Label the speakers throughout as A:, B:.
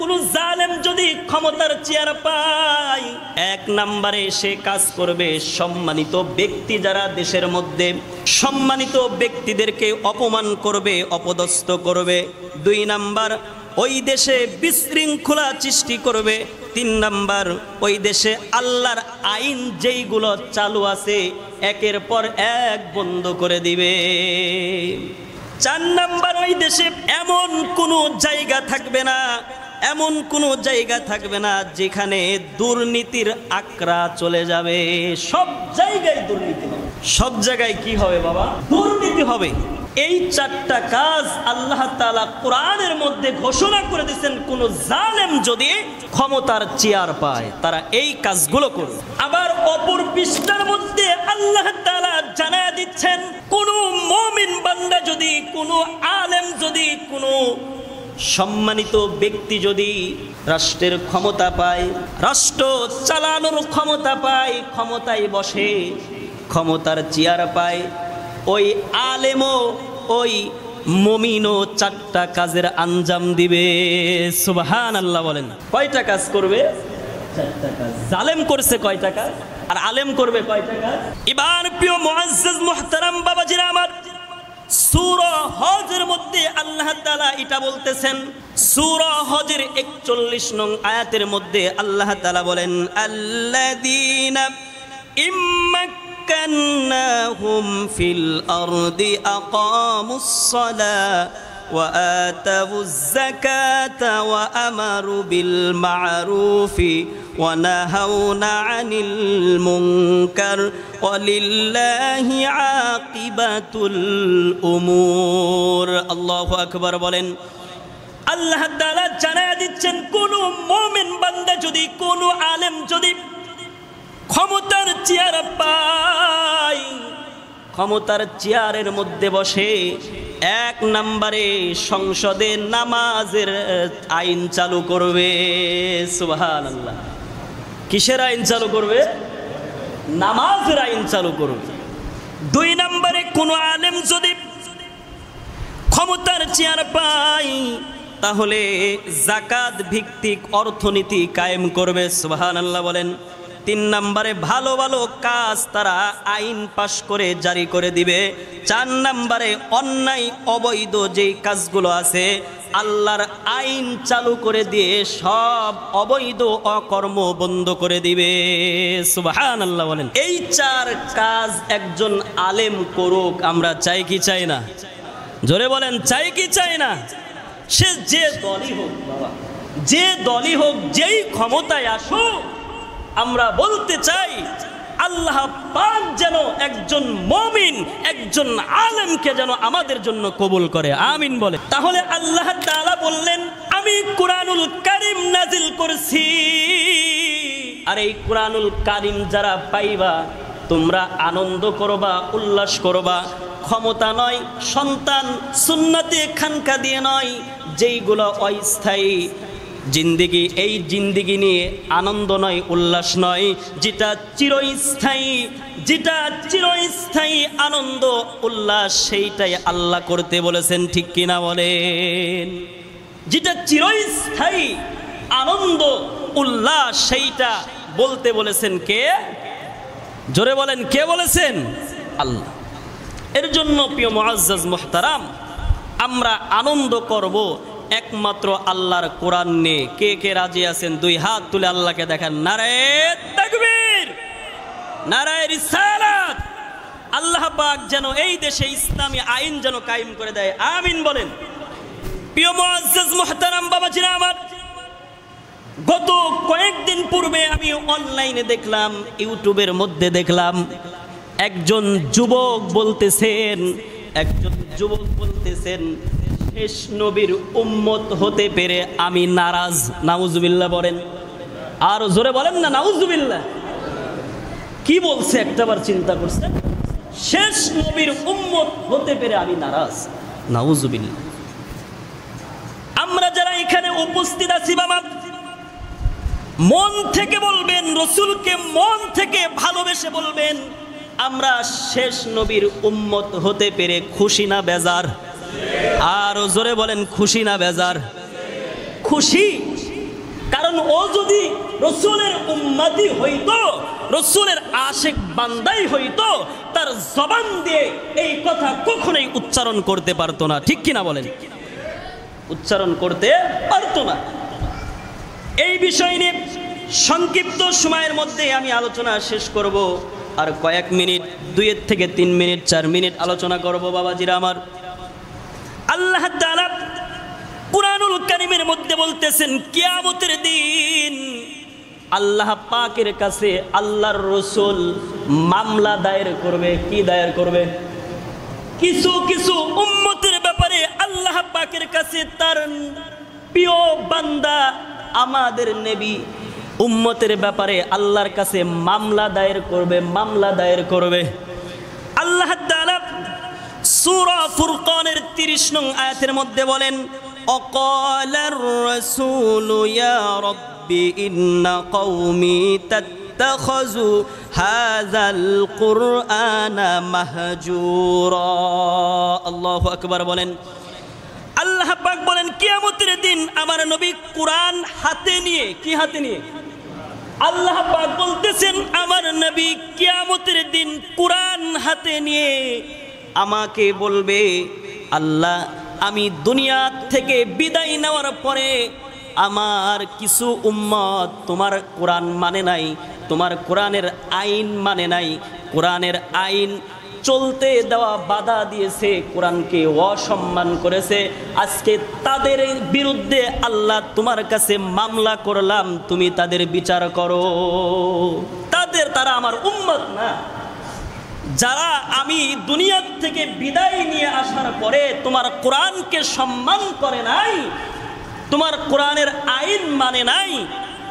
A: কোন জালেম যদি ক্ষমতার চেয়ার পায়, এক নম্বরে সে কাজ করবে সম্মানিত ব্যক্তি যারা দেশের মধ্যে, সম্মানিত ব্যক্তিদেরকে অপমান করবে, অপদস্থ করবে। 2 নাম্বার, ওই দেশে বিশৃঙ্খলা সৃষ্টি করবে। 3 নাম্বার, ওই দেশে আল্লাহর আইন যেইগুলো চালু আছে একের পর এক বন্ধ করে দিবে। 4 নাম্বার, ওই দেশে এমন কোনো জায়গা থাকবে না, এমন কোনো জায়গা থাকবে না যেখানে দুর্নীতির আকড়া চলে যাবে। সব জায়গায় দুর্নীতি হবে, সব জায়গায় কি হবে বাবা? দুর্নীতি হবে। এই 4টা কাজ আল্লাহ তাআলা কোরআনের মধ্যে ঘোষণা করে দিয়েছেন। কোন জালেম যদি ক্ষমতার চেয়ার পায় তারা এই কাজগুলো করবে। আবার অপর পৃষ্ঠার মধ্যে আল্লাহ তাআলা জানায় দিচ্ছেন, কোন মুমিন বান্দা যদি, কোন আলেম যদি, কোন সম্মানিত ব্যক্তি যদি রাষ্ট্রের ক্ষমতা পায়, রাষ্ট্র চালানোর ক্ষমতা পায়, ক্ষমতায় বসে, ক্ষমতার চেয়ার পায়, ওই আলেমও ওই মুমিনও 4টা কাজের আঞ্জাম দিবে। সুবহানাল্লাহ বলেন। কয়টা কাজ করবে? 4টা কাজ। জালেম করছে কয়টা কাজ আর আলেম করবে কয়টা কাজ? এবার প্রিয় মুআজ্জাজ মুহতারাম বাবাজিরা আমার, সূরা হজের মধ্যে আল্লাহ তাআলা এটা বলতেছেন। সূরা হজের 41 নং আয়াতের মধ্যে আল্লাহ তাআলা বলেন, আল্লাযীনা ইম্মাক্কান্নাহুম ফিল আরদি আকামুস সালাহ ওয়া আতাউয যাকাতা ওয়া আমারু বিল মা'রুফি ওয়া নাহাউনা আনিল মুনকার ওয়ালিল্লাহি আকিবাতুল উমুর। আল্লাহু আকবার বলেন। আল্লাহ তাআলা জানায় দিচ্ছেন, কোন মুমিন বান্দা যদি, কোন আলেম যদি ক্ষমতার চেয়ার পায়, ক্ষমতার চেয়ারের মধ্যে বসে, 1 নম্বরে সংসদে নামাজের আইন চালু করবে। সুবহানাল্লাহ। কিসের আইন চালু করবে? নামাজের আইন চালু করবে। 2 নম্বরে কোন আলেম যদি ক্ষমতার চেয়ার পায় তাহলে যাকাত ভিত্তিক অর্থনীতি কায়েম করবে। সুবহানাল্লাহ বলেন। 3 নম্বরে ভালো ভালো কাজ তারা আইন পাশ করে জারি করে দিবে। 4 নম্বরে অন্যায় অবৈধ যেই কাজগুলো আছে আল্লাহর আইন চালু করে দিয়ে সব অবৈধ অকর্ম বন্ধ করে দিবে। সুবহানাল্লাহ বলেন। এই 4 কাজ একজন আলেম করুক, আমরা চাই কি চাই না? জোরে বলেন, চাই কি চাই না? সে যে দলই হোক বাবা, যে দলই হোক, যেই ক্ষমতায় আসুক, আমরা বলতে চাই আল্লাহ পাক যেন একজন মুমিন, একজন আলেমকে যেন আমাদের জন্য কবুল করে। আমিন বলে। তাহলে আল্লাহ তাআলা বললেন, আমি কুরআনুল কারীম নাজিল করছি, আর এই কুরআনুল কারীম যারা পাইবা তোমরা আনন্দ করবা, উল্লাস করবা। ক্ষমতা নয়, সন্তান, সুন্নতে খানকা দিয়ে নয়, যেইগুলো অস্থায়ী জিন্দেগি, এই জিন্দেগি নিয়ে আনন্দ নয়, উল্লাস নয়। যেটা চিরস্থায়ী, যেটা চিরস্থায়ী আনন্দ উল্লাস, সেইটাই আল্লাহ করতে বলেছেন। ঠিক কিনা বলেন? যেটা চিরস্থায়ী আনন্দ উল্লাস, সেইটা বলতে বলেছেন কে? জোরে বলেন, কে বলেছেন? আল্লাহ। এর জন্য প্রিয় মুআজ্জাজ মুহতারাম, আমরা আনন্দ করব একমাত্র আল্লাহর কোরআন নিয়ে। কে কে রাজি আছেন? 2 হাত তুলে আল্লাহকে দেখান। নারায়ে তাকবীর, নারায়ে রিসালাত। আল্লাহ পাক যেন এই দেশে ইসলামী আইন যেন কায়েম করে দেয়। আমিন বলেন। প্রিয় মুআজ্জাজ মুহতারাম বাবাজিরা আমার, গত কয়েকদিন পূর্বে আমি অনলাইনে দেখলাম, ইউটিউবের মধ্যে দেখলাম, একজন যুবক বলতেছেন, শেষ নবীর উম্মত হতে পেরে আমি নারাজ। নাউজুবিল্লাহ বলেন। আর জোরে বলেন না নাউজুবিল্লাহ। কি বলছে একটাবার চিন্তা করছেন? শেষ নবীর উম্মত হতে পেরে আমি নারাজ। নাউজুবিল্লাহ। আমরা যারা এখানে উপস্থিত আছি বাবা, মন থেকে বলবেন, রসুলকে মন থেকে ভালোবেসে বলবেন, আমরা শেষ নবীর উম্মত হতে পেরে খুশি না বেজার? আর জোরে বলেন, খুশি না বেজার? খুশি। কারণ ও যদি রসুলের উম্মতি হইতো, রসুলের আশিক বান্দাই হইতো, তার জবান দিয়ে এই কথা কখনোই উচ্চারণ করতে পারতো না। ঠিক কিনা বলেন? উচ্চারণ করতে পারতো না। এই বিষয় নিয়ে সংক্ষিপ্ত সময়ের মধ্যে আমি আলোচনা শেষ করব। আর কয়েক মিনিট, 2 থেকে 3 মিনিট 4 মিনিট আলোচনা করব বাবাজিরা আমার। আল্লাহ তাআলা কুরআনুল কারীমের মধ্যে বলতেছেন, কিয়ামতের দিন আল্লাহ পাকের কাছে আল্লাহর রাসূল মামলা দায়ের করবে। কি দায়ের করবে? কিছু কিছু উম্মতের ব্যাপারে আল্লাহ পাকের কাছে তার প্রিয় বান্দা আমাদের নবী উম্মতের ব্যাপারে আল্লাহর কাছে মামলা দায়ের করবে, মামলা দায়ের করবে। আল্লাহ তাআলা সূরা ফুরকানের 30 নং আয়াতের মধ্যে বলেন, অকালার রাসূলু ইয়া রাব্বি ইন্না কওমি তাত্তাখাযু হাযাল কুরআনা মাহজুরা। আল্লাহু আকবার বলেন। আল্লাহ পাক বলেন, কিয়ামতের দিন আমার নবী কুরআন হাতে নিয়ে, কি হাতে নিয়ে? আল্লাহ পাক বলতেছেন, আমার নবী কিয়ামতের দিন কুরআন হাতে নিয়ে আমাকে বলবে, আল্লাহ আমি দুনিয়া থেকে বিদায় নেওয়ার পরে আমার কিছু উম্মত তোমার কোরআন মানে নাই, তোমার কোরআনের আইন মানে নাই, কোরআনের আইন চলতে দেওয়া বাধা দিয়েছে, কোরআনকে অসম্মান করেছে। আজকে তাদের বিরুদ্ধে আল্লাহ তোমার কাছে মামলা করলাম, তুমি তাদের বিচার করো। তারা আমার উম্মত না, যারা আমি দুনিয়া থেকে বিদায় নিয়ে আসার পরে তোমার কোরআনকে সম্মান করে নাই, তোমার কোরআনের আইন মানে নাই,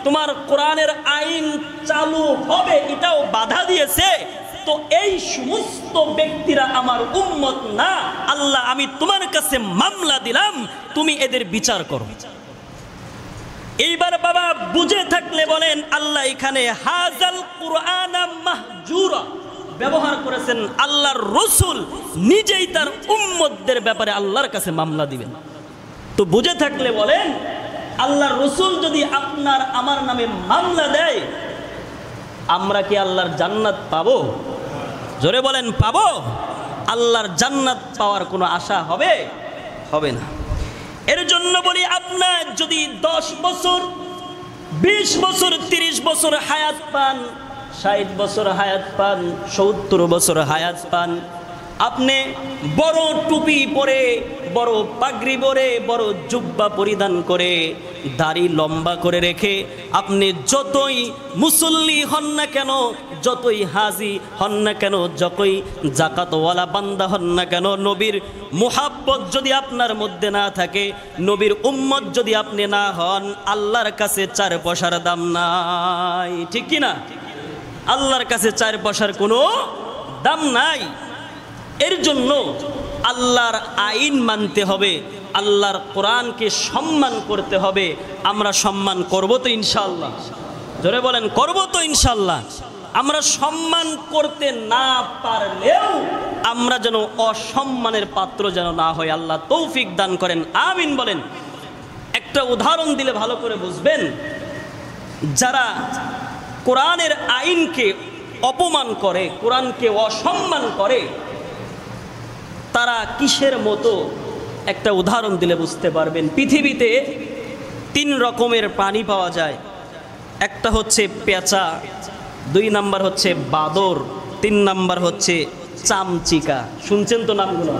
A: তোমার কোরআনের আইন চালু হবে এটাও বাধা দিয়েছে, তো এই সমস্ত ব্যক্তিরা আমার উম্মত না। আল্লাহ আমি তোমার কাছে মামলা দিলাম, তুমি এদের বিচার করো। এইবার বাবা বুঝে থাকলে বলেন, আল্লাহ এখানে হাযাল কুরআনা মাহজুরা ব্যবহার করেছেন। আল্লাহর রাসূল নিজেই তার উম্মতদের ব্যাপারে আল্লাহর কাছে মামলা দিবেন। তো বুঝে থাকলে বলেন, আল্লাহর রাসূল যদি আপনার আমার নামে মামলা দেয়, আমরা কি আল্লাহর জান্নাত পাবো? জোরে বলেন, পাবো? আল্লাহর জান্নাত পাওয়ার কোনো আশা হবে? হবে না। এর জন্য বলি, আপনার যদি 10 বছর 20 বছর 30 বছর হায়াত পান, 60 বছর হায়াত পান, 70 বছর হায়াত পান, আপনি বড় টুপি পরে, বড় পাগড়ি পরে, বড় জুব্বা পরিধান করে, দাড়ি লম্বা করে রেখে আপনি যতই মুসল্লি হন না কেন, যতই হাজি হন না কেন, যতই জাকাতওয়ালা বান্দা হন না কেন, নবীর মুহাব্বত যদি আপনার মধ্যে না থাকে, নবীর উম্মত যদি আপনি না হন, আল্লাহর কাছে 4 পয়সার দাম নাই। ঠিক কি না? আল্লাহর কাছে 4 পয়সার কোনো দাম নাই। এর জন্য আল্লাহর আইন মানতে হবে, আল্লাহর কোরআনকে সম্মান করতে হবে। আমরা সম্মান করব তো ইনশাআল্লাহ? জোরে বলেন, করব তো ইনশাআল্লাহ? আমরা সম্মান করতে না পারলেও আমরা যেন অসম্মানের পাত্র যেন না হয়, আল্লাহ তৌফিক দান করেন, আমিন বলেন। একটা উদাহরণ দিলে ভালো করে বুঝবেন। যারা কোরআনের আইনকে অপমান করে, কোরআনকে অসম্মান করে, তারা কিসের মতো একটা উদাহরণ দিলে বুঝতে পারবেন। পৃথিবীতে 3 রকমের প্রাণী পাওয়া যায়। একটা হচ্ছে পেঁচা, 2 নাম্বার হচ্ছে বাদর, 3 নাম্বার হচ্ছে চামচিকা। শুনছেন তো নামগুলো?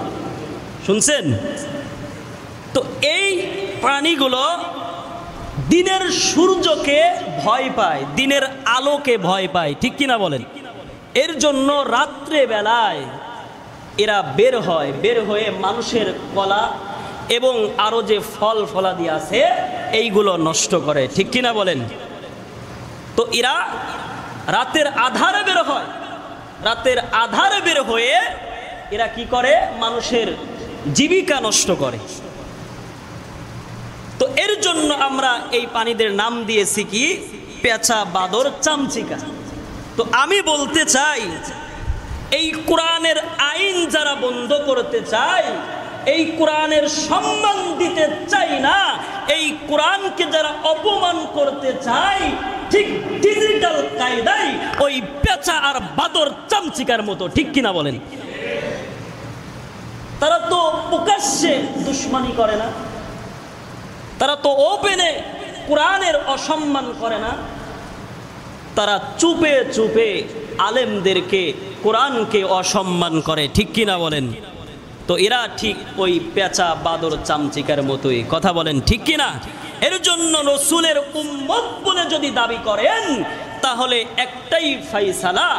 A: শুনছেন তো? এই প্রাণীগুলো দিনের সূর্যকে ভয় পায়, দিনের আলোকে ভয় পায়। ঠিক কিনা বলেন? এর জন্য রাত্রে বেলায় এরা বের হয়, বের হয়ে মানুষের কলা এবং আরো যে ফল ফলাদি আছে এইগুলো নষ্ট করে। ঠিক কিনা বলেন? তো এরা রাতের আধারে বের হয়, রাতের আধারে বের হয়ে এরা কি করে? মানুষের জীবিকা নষ্ট করে। তো এর জন্য আমরা এই প্রাণীদের নাম দিয়েছি কি? পেঁচা, বাদর, চামচিকা। তো আমি বলতে চাই, এই কোরআনের আইন যারা বন্ধ করতে চায়, এই কোরআনের সম্মান দিতে চাই না, এই কোরআনকে যারা অপমান করতে চায় ঠিক ডিজিটাল কায়দায় ওই পেঁচা আর বাদর চামচিকার মতো, ঠিক কিনা বলেন? তারা তো প্রকাশ্যে দুশমনি করে না, তারা তো ওপেনে কোরআনের অসম্মান করে না, তারা চুপে চুপে আলেমদেরকে কোরআনকে অসম্মান করে, ঠিক কিনা বলেন? তো এরা ঠিক ওই পেঁচা বাদর চামচিকার মতোই, কথা বলেন ঠিক কিনা? এর জন্য রসুলের উম্মত বলে যদি দাবি করেন তাহলে একটাই ফাইসালা,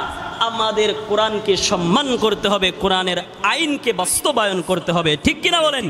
A: আমাদের কোরআনকে সম্মান করতে হবে, কোরআনের আইনকে বাস্তবায়ন করতে হবে, ঠিক কিনা বলেন?